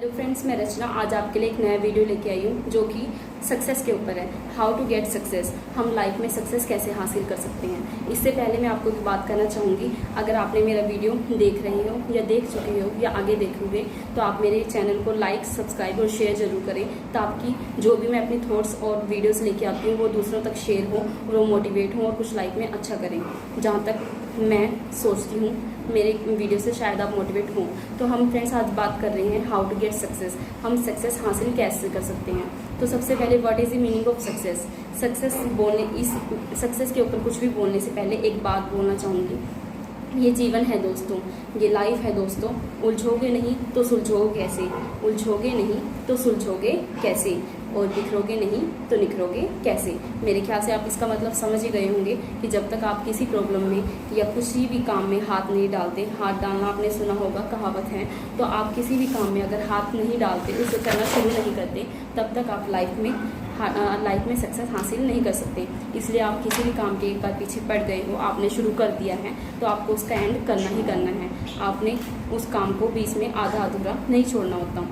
तो फ्रेंड्स, मैं रचना आज आपके लिए एक नया वीडियो लेके आई हूँ जो कि सक्सेस के ऊपर है। हाउ टू गेट सक्सेस, हम लाइफ में सक्सेस कैसे हासिल कर सकते हैं। इससे पहले मैं आपको एक बात करना चाहूँगी, अगर आपने मेरा वीडियो देख रहे हो या देख चुके हो या आगे देखोगे तो आप मेरे चैनल को लाइक, सब्सक्राइब और शेयर जरूर करें, ताकि जो भी मैं अपनी थॉट्स और वीडियोज़ लेके आती हूँ वो दूसरों तक शेयर हो और वो मोटिवेट हो और कुछ लाइफ में अच्छा करें। जहाँ तक मैं सोचती हूँ मेरे वीडियो से शायद आप मोटिवेट हों। तो हम फ्रेंड्स आज बात कर रहे हैं हाउ टू गेट सक्सेस, हम सक्सेस हासिल कैसे कर सकते हैं। तो सबसे पहले what is the meaning of success. इस सक्सेस के ऊपर कुछ भी बोलने से पहले एक बात बोलना चाहूँगी, ये जीवन है दोस्तों, ये लाइफ है दोस्तों। उलझोगे नहीं तो सुलझोगे कैसे, उलझोगे नहीं तो सुलझोगे कैसे, और बिखरोगे नहीं तो निखरोगे कैसे। मेरे ख्याल से आप इसका मतलब समझ ही गए होंगे कि जब तक आप किसी प्रॉब्लम में या किसी भी काम में हाथ नहीं डालते, हाथ डालना आपने सुना होगा, कहावत है, तो आप किसी भी काम में अगर हाथ नहीं डालते, उसे करना शुरू नहीं करते, तब तक आप लाइफ में सक्सेस हासिल नहीं कर सकते। इसलिए आप किसी भी काम के एक बार पीछे पड़ गए हो, आपने शुरू कर दिया है तो आपको उसका एंड करना ही करना है। आपने उस काम को बीच में आधा अधूरा नहीं छोड़ना होता।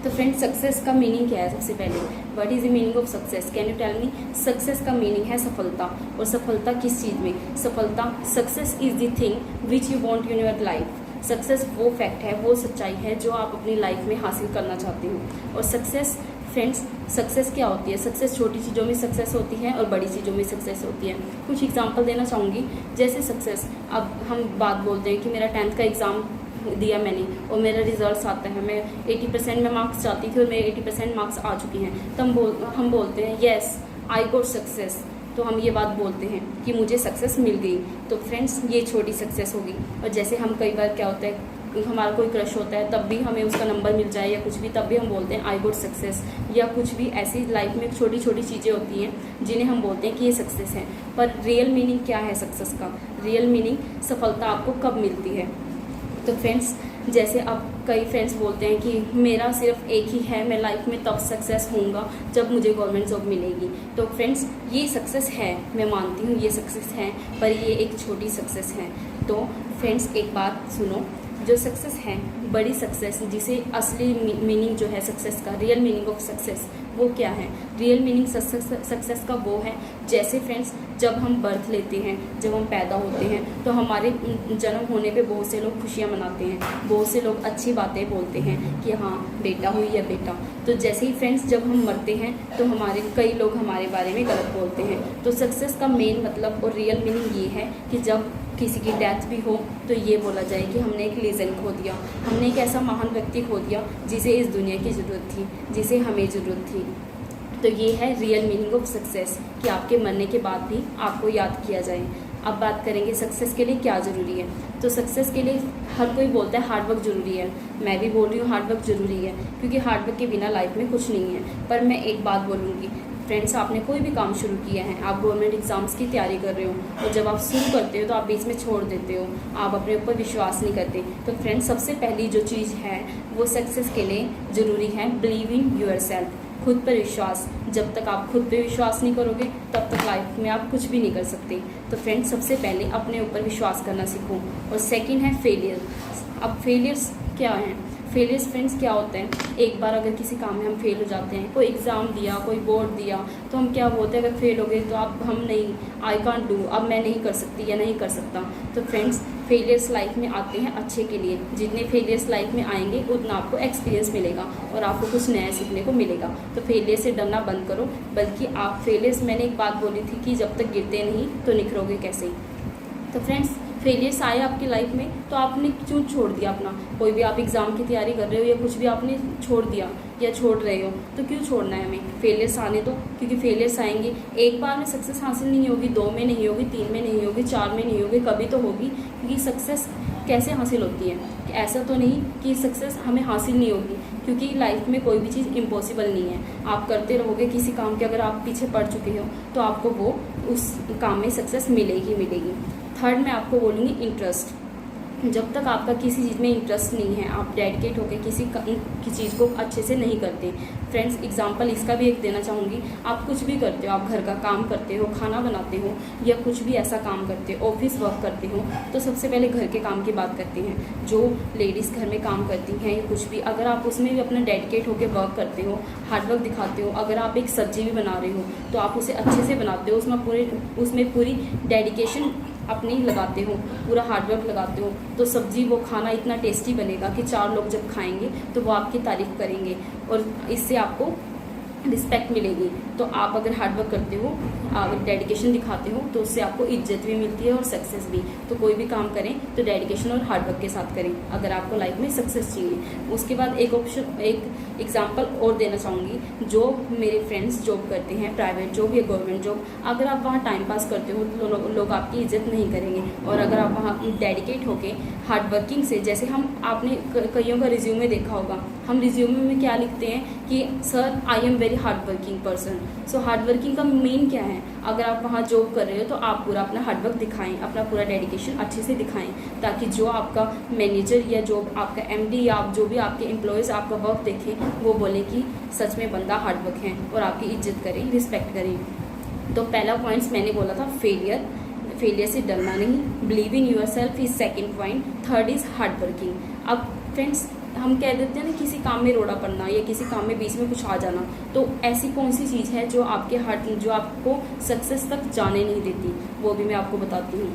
तो फ्रेंड्स, सक्सेस का मीनिंग क्या है। सबसे पहले what is the meaning of success, can you tell me. Success का मीनिंग है सफलता। और सफलता किस चीज़ में, सफलता, success is the thing which you want in your life. Success वो फैक्ट है, वो सच्चाई है जो आप अपनी लाइफ में हासिल करना चाहते हो। और सक्सेस फ्रेंड्स, सक्सेस क्या होती है। सक्सेस छोटी चीज़ों में सक्सेस होती है और बड़ी चीज़ों में सक्सेस होती है। कुछ एग्जांपल देना चाहूँगी। जैसे सक्सेस, अब हम बात बोलते हैं कि मेरा 10th का एग्ज़ाम दिया मैंने और मेरा रिजल्ट्स आता है, मैं 80% में मार्क्स चाहती थी और मेरे 80% मार्क्स आ चुके हैं, तो हम बोलते हैं येस आई गॉट सक्सेस। तो हम ये बात बोलते हैं कि मुझे सक्सेस मिल गई। तो फ्रेंड्स, ये छोटी सक्सेस होगी। और जैसे हम कई बार क्या होता है, हमारा कोई क्रश होता है, तब भी हमें उसका नंबर मिल जाए या कुछ भी, तब भी हम बोलते हैं आई गॉट सक्सेस। या कुछ भी ऐसी लाइफ में छोटी छोटी चीज़ें होती हैं जिन्हें हम बोलते हैं कि ये सक्सेस है। पर रियल मीनिंग क्या है सक्सेस का। रियल मीनिंग, सफलता आपको कब मिलती है। तो फ्रेंड्स, जैसे अब कई फ्रेंड्स बोलते हैं कि मेरा सिर्फ एक ही है, मैं लाइफ में तब सक्सेस होऊंगा जब मुझे गवर्नमेंट जॉब मिलेगी। तो फ्रेंड्स, ये सक्सेस है, मैं मानती हूँ ये सक्सेस है, पर ये एक छोटी सक्सेस है। तो फ्रेंड्स, एक बात सुनो, जो सक्सेस है, बड़ी सक्सेस, जिसे असली मीनिंग जो है सक्सेस का, रियल मीनिंग ऑफ सक्सेस, वो क्या है। रियल मीनिंग सक्सेस का वो है, जैसे फ्रेंड्स, जब हम बर्थ लेते हैं, जब हम पैदा होते हैं, तो हमारे जन्म होने पे बहुत से लोग खुशियाँ मनाते हैं, बहुत से लोग अच्छी बातें बोलते हैं कि हाँ बेटा हुई या बेटा। तो जैसे ही फ्रेंड्स, जब हम मरते हैं तो कई लोग हमारे बारे में गलत बोलते हैं। तो सक्सेस का मेन मतलब और रियल मीनिंग ये है कि जब किसी की डेथ भी हो तो ये बोला जाए कि हमने एक लीजेंड खो दिया, हमने एक ऐसा महान व्यक्ति खो दिया जिसे इस दुनिया की ज़रूरत थी, जिसे हमें ज़रूरत थी। तो ये है रियल मीनिंग ऑफ सक्सेस, कि आपके मरने के बाद भी आपको याद किया जाए। अब बात करेंगे सक्सेस के लिए क्या ज़रूरी है। तो सक्सेस के लिए हर कोई बोलता है हार्ड वर्क ज़रूरी है, मैं भी बोल रही हूँ हार्ड वर्क ज़रूरी है, क्योंकि हार्ड वर्क के बिना लाइफ में कुछ नहीं है। पर मैं एक बात बोलूँगी फ्रेंड्स, आपने कोई भी काम शुरू किया है, आप गवर्नमेंट एग्जाम्स की तैयारी कर रहे हो और जब आप शुरू करते हो तो आप बीच में छोड़ देते हो, आप अपने ऊपर विश्वास नहीं करते। तो फ्रेंड्स, सबसे पहली जो चीज़ है वो सक्सेस के लिए ज़रूरी है, बिलीव इन यूर सेल्फ, खुद पर विश्वास। जब तक आप खुद पे विश्वास नहीं करोगे तब तक लाइफ में आप कुछ भी नहीं कर सकते। तो फ्रेंड्स, सबसे पहले अपने ऊपर विश्वास करना सीखो। और सेकंड है फेलियर। अब फेलियर्स क्या हैं। फेलियर्स फ्रेंड्स क्या होते हैं, एक बार अगर किसी काम में हम फेल हो जाते हैं, कोई एग्ज़ाम दिया, कोई बोर्ड दिया, तो हम क्या बोलते हैं, अगर फेल हो गए तो अब हम नहीं, आई कांट डू, अब मैं नहीं कर सकती या नहीं कर सकता। तो फ्रेंड्स, फेलियर्स लाइफ में आते हैं अच्छे के लिए। जितने फेलियर्स लाइफ में आएंगे उतना आपको एक्सपीरियंस मिलेगा और आपको कुछ नया सीखने को मिलेगा। तो फेलियर से डरना बंद करो, बल्कि आप फेलियर्स, मैंने एक बात बोली थी कि जब तक गिरते नहीं तो निखरोगे कैसे। तो फ्रेंड्स, फेलियर्स आए आपकी लाइफ में तो आपने क्यों छोड़ दिया अपना, कोई भी आप एग्ज़ाम की तैयारी कर रहे हो या कुछ भी आपने छोड़ दिया या छोड़ रहे हो, तो क्यों छोड़ना है हमें। फेलियर्स आने दो, क्योंकि फेलियर्स आएंगे, एक बार में सक्सेस हासिल नहीं होगी, 2 में नहीं होगी, 3 में नहीं होगी, 4 में नहीं होगी, कभी तो होगी। क्योंकि सक्सेस कैसे हासिल होती है, ऐसा तो नहीं कि सक्सेस हमें हासिल नहीं होगी, क्योंकि लाइफ में कोई भी चीज़ इम्पॉसिबल नहीं है। आप करते रहोगे किसी काम के, अगर आप पीछे पड़ चुके हो तो आपको वो उस काम में सक्सेस मिलेगी। थर्ड, मैं आपको बोलूँगी इंटरेस्ट। जब तक आपका किसी चीज़ में इंटरेस्ट नहीं है, आप डेडिकेट होकर किसी चीज़ को अच्छे से नहीं करते। फ्रेंड्स, एग्जांपल इसका भी एक देना चाहूँगी। आप कुछ भी करते हो, आप घर का काम करते हो, खाना बनाते हो, या कुछ भी ऐसा काम करते हो, ऑफिस वर्क करते हो, तो सबसे पहले घर के काम की बात करते हैं। जो लेडीज़ घर में काम करती हैं या कुछ भी, अगर आप उसमें भी अपना डेडिकेट होकर वर्क करते हो, हार्डवर्क दिखाते हो, अगर आप एक सब्जी भी बना रहे हो तो आप उसे अच्छे से बनाते हो, उसमें पूरी डेडिकेशन अपनी लगाते हो, पूरा हार्डवर्क लगाते हो, तो सब्जी वो खाना इतना टेस्टी बनेगा कि 4 लोग जब खाएंगे तो वो आपकी तारीफ़ करेंगे और इससे आपको रिस्पेक्ट मिलेगी। तो आप अगर हार्डवर्क करते हो, अगर डेडिकेशन दिखाते हो, तो उससे आपको इज्जत भी मिलती है और सक्सेस भी। तो कोई भी काम करें तो डेडिकेशन और हार्डवर्क के साथ करें अगर आपको लाइफ में सक्सेस चाहिए। उसके बाद एक एग्जांपल और देना चाहूँगी। जो मेरे फ्रेंड्स जॉब करते हैं, प्राइवेट जॉब या गवर्नमेंट जॉब, अगर आप वहाँ टाइम पास करते हो तो लोग आपकी इज्जत नहीं करेंगे। और अगर आप वहाँ डेडिकेट होके हार्डवर्किंग से, जैसे आपने कईयों का रिज्यूमे देखा होगा, हम रिज्यूमे में क्या लिखते हैं कि sir I am very hard working person. So hard working का मीन क्या है? अगर आप वहाँ जॉब कर रहे हो तो आप पूरा अपना हार्डवर्क दिखाएं, अपना पूरा डेडिकेशन अच्छे से दिखाएं, ताकि जो आपका मैनेजर या जो आपका एमडी या जो भी आपके एम्प्लॉयज़ आपका वर्क देखें वो बोले कि सच में बंदा हार्डवर्क है और आपकी इज्जत करें, रिस्पेक्ट करें। तो पहला पॉइंट्स मैंने बोला था फेलियर से डरना नहीं, believe in yourself is second point, third is hard working. अब फ्रेंड्स, हम कह देते हैं ना किसी काम में रोड़ा पड़ना या किसी काम में बीच में कुछ आ जाना, तो ऐसी कौन सी चीज़ है जो आपको सक्सेस तक जाने नहीं देती, वो भी मैं आपको बताती हूँ।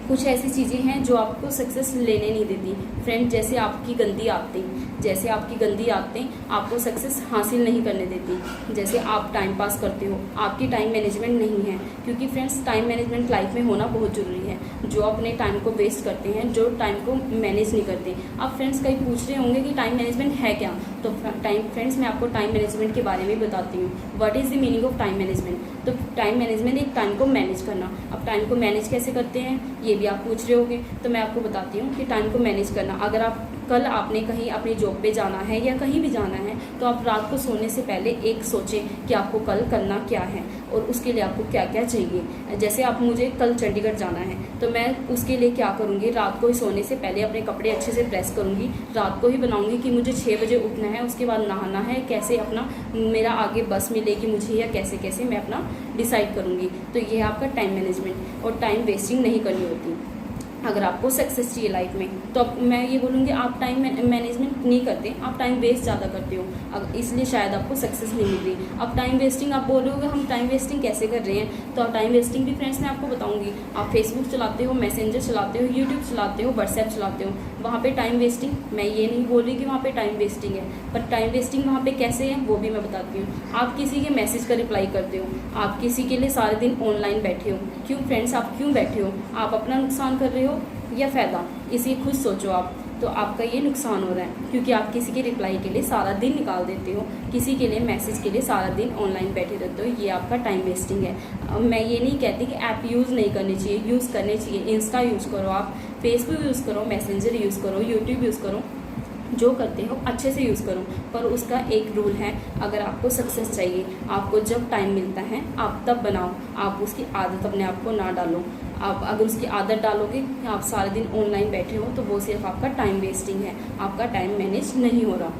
कुछ ऐसी चीज़ें हैं जो आपको सक्सेस लेने नहीं देती। फ्रेंड, जैसे आपकी गंदी आदतें आपको सक्सेस हासिल नहीं करने देती। जैसे आप टाइम पास करते हो, आपकी टाइम मैनेजमेंट नहीं है, क्योंकि फ्रेंड्स टाइम मैनेजमेंट लाइफ में होना बहुत ज़रूरी है। जो अपने टाइम को वेस्ट करते हैं, जो टाइम को मैनेज नहीं करते। अब फ्रेंड्स कई पूछ रहे होंगे कि टाइम मैनेजमेंट है क्या? तो फ्रेंड्स मैं आपको टाइम मैनेजमेंट के बारे में बताती हूँ। What is the meaning of time management? तो टाइम मैनेजमेंट एक टाइम को मैनेज करना। अब टाइम को मैनेज कैसे करते हैं ये भी आप पूछ रहे होंगे, तो मैं आपको बताती हूँ कि टाइम को मैनेज करना। अगर कल आपने कहीं अपनी जॉब पे जाना है या कहीं भी जाना है, तो आप रात को सोने से पहले एक सोचें कि आपको कल करना क्या है और उसके लिए आपको क्या क्या चाहिए। जैसे आप मुझे कल चंडीगढ़ जाना है, तो मैं उसके लिए क्या करूँगी, रात को ही सोने से पहले अपने कपड़े अच्छे से प्रेस करूँगी, रात को ही बनाऊँगी कि मुझे 6 बजे उठना है, उसके बाद नहाना है, कैसे अपना मेरा आगे बस मिलेगी मुझे या कैसे मैं अपना डिसाइड करूँगी। तो ये है आपका टाइम मैनेजमेंट। और टाइम वेस्टिंग नहीं करनी होती अगर आपको सक्सेस चाहिए लाइफ में। तो अब मैं ये बोलूँगी, आप टाइम मैनेजमेंट नहीं करते, आप टाइम वेस्ट ज़्यादा करते हो, इसलिए शायद आपको सक्सेस नहीं मिल रही। अब टाइम वेस्टिंग आप बोल रहे हो, हम टाइम वेस्टिंग कैसे कर रहे हैं? तो टाइम वेस्टिंग भी फ्रेंड्स मैं आपको बताऊँगी। आप फेसबुक चलाते हो, मैसेंजर चलाते हो, यूट्यूब चलाते हो, व्हाट्सएप चलाते हो, वहाँ पे टाइम वेस्टिंग, मैं ये नहीं बोल रही कि वहाँ पे टाइम वेस्टिंग है, पर टाइम वेस्टिंग वहाँ पे कैसे है वो भी मैं बताती हूँ। आप किसी के मैसेज का रिप्लाई करते हो, आप किसी के लिए सारे दिन ऑनलाइन बैठे हो। क्यों फ्रेंड्स, आप क्यों बैठे हो? आप अपना नुकसान कर रहे हो या फ़ायदा? इसे खुद सोचो आप। तो आपका ये नुकसान हो रहा है, क्योंकि आप किसी के रिप्लाई के लिए सारा दिन निकाल देते हो, किसी के लिए मैसेज के लिए सारा दिन ऑनलाइन बैठे रहते हो, ये आपका टाइम वेस्टिंग है। मैं ये नहीं कहती कि ऐप यूज़ नहीं करनी चाहिए, यूज़ करनी चाहिए। इंस्टा यूज़ करो, आप फेसबुक यूज़ करो, मैसेंजर यूज़ करो, यूट्यूब यूज़ करो, जो करते हो अच्छे से यूज़ करो। पर उसका एक रूल है, अगर आपको सक्सेस चाहिए, आपको जब टाइम मिलता है आप तब बनाओ, आप उसकी आदत अपने आप को ना डालो। आप अगर उसकी आदत डालोगे कि आप सारे दिन ऑनलाइन बैठे हो, तो वो सिर्फ आपका टाइम वेस्टिंग है, आपका टाइम मैनेज नहीं हो रहा।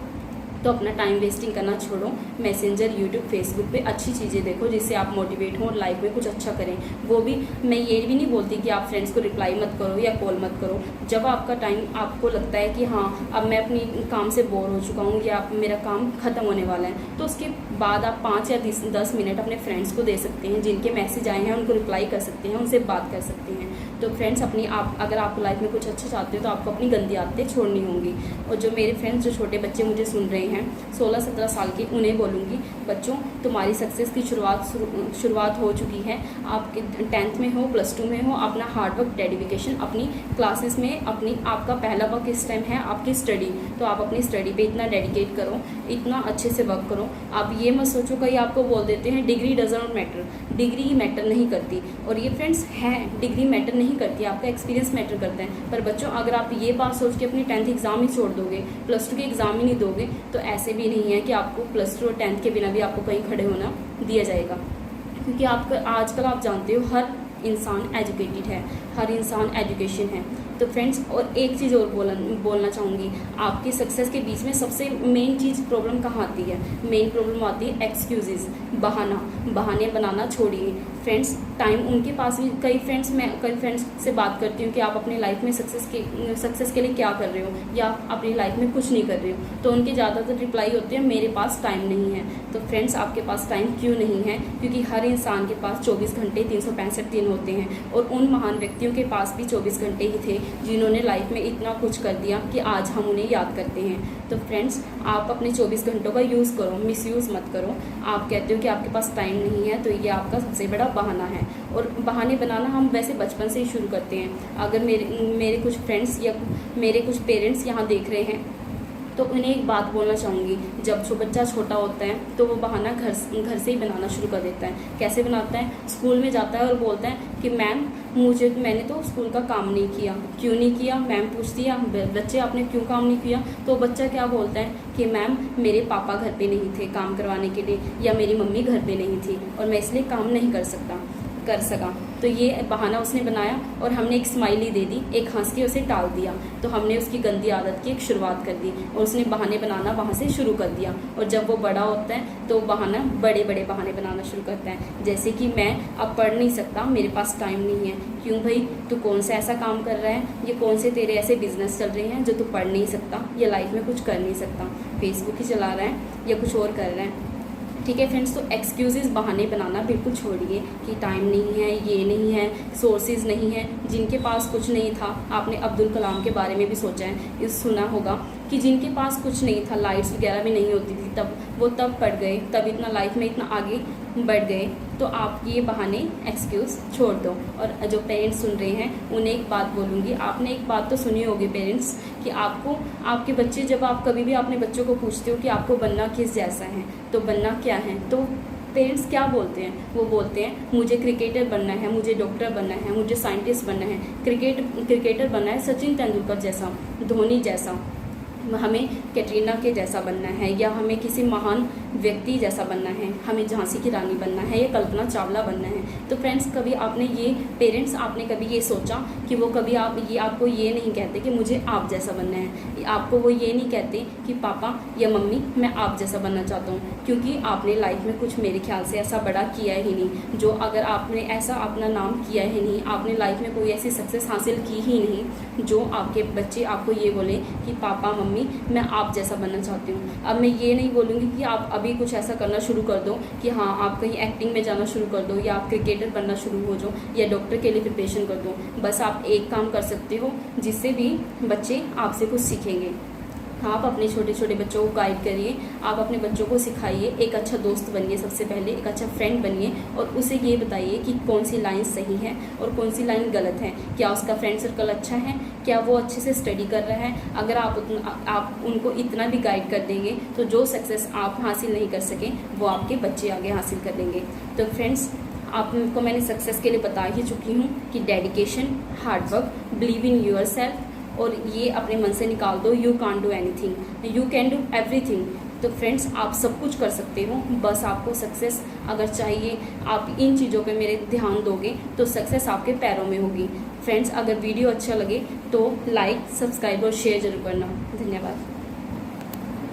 तो अपना टाइम वेस्टिंग करना छोड़ो, मैसेंजर, यूट्यूब, फेसबुक पे अच्छी चीज़ें देखो जिससे आप मोटिवेट हो और लाइफ में कुछ अच्छा करें। वो भी मैं ये भी नहीं बोलती कि आप फ्रेंड्स को रिप्लाई मत करो या कॉल मत करो। जब आपका टाइम आपको लगता है कि हाँ अब मैं अपनी काम से बोर हो चुका हूँ या मेरा काम ख़त्म होने वाला है, तो उसके बाद आप 5 या 10 मिनट अपने फ्रेंड्स को दे सकते हैं, जिनके मैसेज आए हैं उनको रिप्लाई कर सकते हैं, उनसे बात कर सकते हैं। तो फ्रेंड्स अगर आप लाइफ में कुछ अच्छा चाहते हो तो आपको अपनी गंदी आदतें छोड़नी होंगी। और जो मेरे फ्रेंड्स, जो छोटे बच्चे मुझे सुन रहे हैं 16-17 साल के, उन्हें बोलूँगी, बच्चों तुम्हारी सक्सेस की शुरुआत हो चुकी है। आप 10th में हो, +2 में हो, अपना हार्डवर्क, डेडिकेशन अपनी क्लासेस में, आपका पहला वर्क इस टाइम है आपकी स्टडी। तो आप अपनी स्टडी पे इतना डेडिकेट करो, इतना अच्छे से वर्क करो। आप ये मत सोचो, कहीं आपको बोल देते हैं degree doesn't matter, degree matter नहीं करती। और ये फ्रेंड्स है, डिग्री मैटर नहीं करती, आपका एक्सपीरियंस मैटर करता है। पर बच्चों, अगर आप ये बात सोच के अपनी 10th एग्ज़ाम ही छोड़ दोगे, +2 के एग्ज़ाम ही नहीं दोगे, तो ऐसे भी नहीं है कि आपको +2 और 10th के बिना भी आपको कहीं खड़े होना दिया जाएगा। क्योंकि आजकल आप जानते हो हर इंसान एजुकेटेड है, हर इंसान एजुकेशन है। तो फ्रेंड्स और एक चीज़ और बोलना चाहूँगी, आपकी सक्सेस के बीच में सबसे मेन चीज़ प्रॉब्लम कहाँ आती है? मेन प्रॉब्लम आती है एक्सक्यूजेज, बहाने बनाना छोड़िए फ्रेंड्स। टाइम उनके पास भी, मैं कई फ्रेंड्स से बात करती हूँ कि आप अपनी लाइफ में सक्सेस के लिए क्या कर रहे हो, या अपनी लाइफ में कुछ नहीं कर रहे हो, तो उनके ज़्यादातर रिप्लाई होते हैं मेरे पास टाइम नहीं है। तो फ्रेंड्स आपके पास टाइम क्यों नहीं है? क्योंकि हर इंसान के पास 24 घंटे 365 दिन होते हैं, और उन महान व्यक्तियों के पास भी 24 घंटे ही थे जिन्होंने लाइफ में इतना कुछ कर दिया कि आज हम उन्हें याद करते हैं। तो फ्रेंड्स आप अपने 24 घंटों का यूज़ करो, मिसयूज़ मत करो। आप कहते हो कि आपके पास टाइम नहीं है, तो ये आपका सबसे बड़ा बहाना है। और बहाने बनाना हम वैसे बचपन से ही शुरू करते हैं। अगर मेरे कुछ फ्रेंड्स या मेरे कुछ पेरेंट्स यहाँ देख रहे हैं, तो उन्हें एक बात बोलना चाहूँगी, जब बच्चा छोटा होता है तो वो बहाना घर से ही बनाना शुरू कर देता है। कैसे बनाता है? स्कूल में जाता है और बोलता है कि मैम मैंने तो स्कूल का काम नहीं किया। क्यों नहीं किया? मैम पूछती है बच्चे आपने क्यों काम नहीं किया? तो बच्चा क्या बोलता है कि मैम मेरे पापा घर पे नहीं थे काम करवाने के लिए, या मेरी मम्मी घर पे नहीं थी और मैं इसलिए काम नहीं कर सका। तो ये बहाना उसने बनाया और हमने एक स्माइली दे दी, एक हंस के उसे टाल दिया। तो हमने उसकी गंदी आदत की एक शुरुआत कर दी और उसने बहाने बनाना वहाँ से शुरू कर दिया। और जब वो बड़ा होता है तो बड़े बड़े बहाने बनाना शुरू करता है, जैसे कि मैं अब पढ़ नहीं सकता, मेरे पास टाइम नहीं है। क्यों भाई, तू कौन सा ऐसा काम कर रहा है, ये कौन से तेरे ऐसे बिजनेस चल रहे हैं जो तू पढ़ नहीं सकता या लाइफ में कुछ कर नहीं सकता? फेसबुक ही चला रहा है या कुछ और कर रहा है। ठीक है फ्रेंड्स, तो एक्सक्यूजेस बहाने बनाना बिल्कुल छोड़िए कि टाइम नहीं है, ये नहीं है, सोर्सेज नहीं है। जिनके पास कुछ नहीं था, आपने अब्दुल कलाम के बारे में भी सोचा है, सुना होगा कि जिनके पास कुछ नहीं था, लाइट्स वगैरह भी नहीं होती थी, तब पढ़ गए, तब इतना लाइफ में इतना आगे बढ़ गए। तो आप ये बहाने एक्सक्यूज़ छोड़ दो। और जो पेरेंट्स सुन रहे हैं उन्हें एक बात बोलूँगी, आपने एक बात तो सुनी होगी पेरेंट्स, कि आपके बच्चे, जब आप कभी भी अपने बच्चों को पूछते हो कि आपको बनना किस जैसा है, तो बनना क्या है, तो पेरेंट्स क्या बोलते हैं? वो बोलते हैं मुझे क्रिकेटर बनना है, मुझे डॉक्टर बनना है, मुझे साइंटिस्ट बनना है, क्रिकेटर बनना है सचिन तेंदुलकर जैसा, धोनी जैसा, हमें कैटरीना के जैसा बनना है, या हमें किसी महान व्यक्ति जैसा बनना है, हमें झांसी की रानी बनना है या कल्पना चावला बनना है। तो फ्रेंड्स कभी आपने कभी ये सोचा कि वो कभी आपको ये नहीं कहते कि मुझे आप जैसा बनना है, आपको वो ये नहीं कहते कि पापा या मम्मी मैं आप जैसा बनना चाहता हूँ, क्योंकि आपने लाइफ में कुछ मेरे ख्याल से ऐसा बड़ा किया ही नहीं। जो अगर आपने ऐसा अपना नाम किया ही नहीं, आपने लाइफ में कोई ऐसी सक्सेस हासिल की ही नहीं जो आपके बच्चे आपको ये बोले कि पापा मम्मी मैं आप जैसा बनना चाहती हूँ। अब मैं ये नहीं बोलूँगी कि आप अभी कुछ ऐसा करना शुरू कर दो कि हाँ आप कहीं एक्टिंग में जाना शुरू कर दो, या आप क्रिकेटर बनना शुरू हो जाओ, या डॉक्टर के लिए प्रिपरेशन कर दो। बस आप एक काम कर सकते हो जिससे भी बच्चे आपसे कुछ सीखेंगे। आप अपने छोटे छोटे बच्चों को गाइड करिए, आप अपने बच्चों को सिखाइए, एक अच्छा दोस्त बनिए, सबसे पहले एक अच्छा फ्रेंड बनिए, और उसे ये बताइए कि कौन सी लाइन सही है और कौन सी लाइन गलत है। क्या उसका फ्रेंड सर्कल अच्छा है, क्या वो अच्छे से स्टडी कर रहा है? अगर आप उनको इतना भी गाइड कर देंगे तो जो सक्सेस आप हासिल नहीं कर सके वो आपके बच्चे आगे हासिल कर लेंगे। तो फ्रेंड्स आपको मैंने सक्सेस के लिए बता ही चुकी हूँ कि dedication, hard work, believe in your self, और ये अपने मन से निकाल दो, you can't do anything, you can do everything. तो फ्रेंड्स आप सब कुछ कर सकते हो, बस आपको सक्सेस अगर चाहिए, आप इन चीज़ों पे मेरे ध्यान दोगे तो सक्सेस आपके पैरों में होगी। फ्रेंड्स अगर वीडियो अच्छा लगे तो लाइक, सब्सक्राइब और शेयर जरूर करना। धन्यवाद।